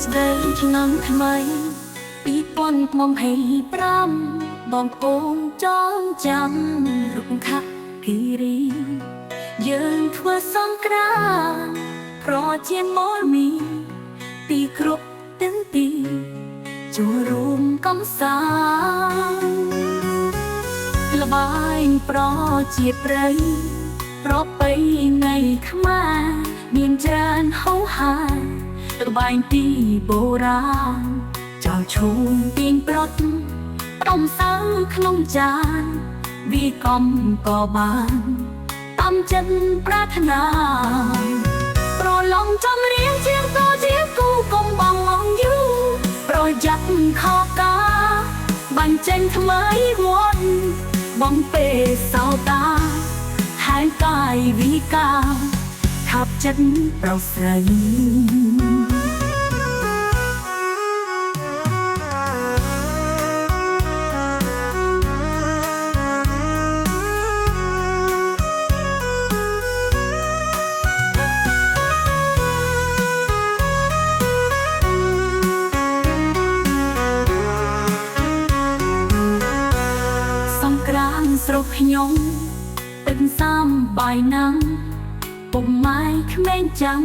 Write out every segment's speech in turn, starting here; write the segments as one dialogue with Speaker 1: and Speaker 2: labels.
Speaker 1: ស្ដីឆ្នាំថ្មីពីប៉ុនមកให้ប្រាំបងប្អូនចងចាំរុក្ខគិរីយើងធ្វើសង្គ្រាមប្រជាមរមីពីគ្រប់ទិនទីចូលរួមកំសាន្តល្បែងប្រជាប្រិយប្រពៃណីខ្មែរមានច្រើនហោហាល្បែងទីបុរាណចោលឈូងពីងប្រត់តំសៅក្នុងចានវាកំក៏បានតាមចិត្តប្រាថ្នាប្រឡងចំរៀងជាងតជាគូកុំបងងងយូរប្រយ័ត្នខកការបាញ់ចេញថ្មីវត្តបងពេលសោតាហើយកាយវិការខាប់ចិត្តប្រស្រីស្រុកខ្ញុំទឹកសាមបាយណាំពុកម៉ែក្មេងចាំ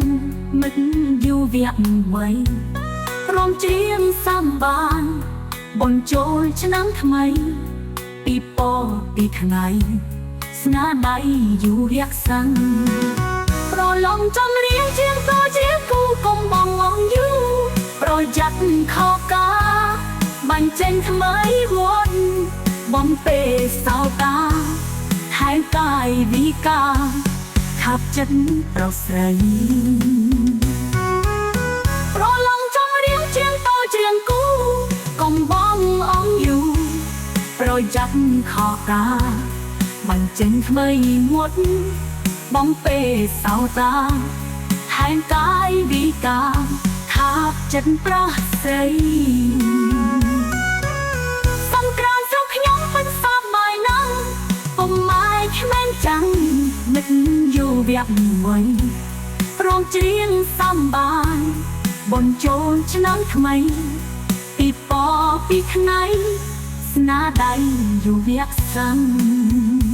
Speaker 1: មិនយូរវគ្គមួយរំច្រៀងសាំបានបញ្ចូលឆ្នាំថ្មីពីពពីថ្ងៃស្នាដៃយូរវគ្គសាំងប្រឡងចំរៀងជាងតជាគូកុំបងងងយូរប្រយ័ត្នខកការបាញ់ចេញថ្មីវត្តបំពេលសោតាហើយកាយវិការខាប់ចិត្តប្រស្រីប្រឡងចំរៀងជាងតជាងគូកុំបងអងយូរប្រយ័ត្នខកការបាញ់ចេញថ្មីមុតបំពេលសោតាហើយកាយវិការខាប់ចិត្តប្រស្រីចាំមិនយូរវគ្គមួយរងច្រៀងសាំបានបញ្ចូលឆ្នាំថ្មីពីពពីថ្ងៃស្នាដៃយូរវគ្គសាំង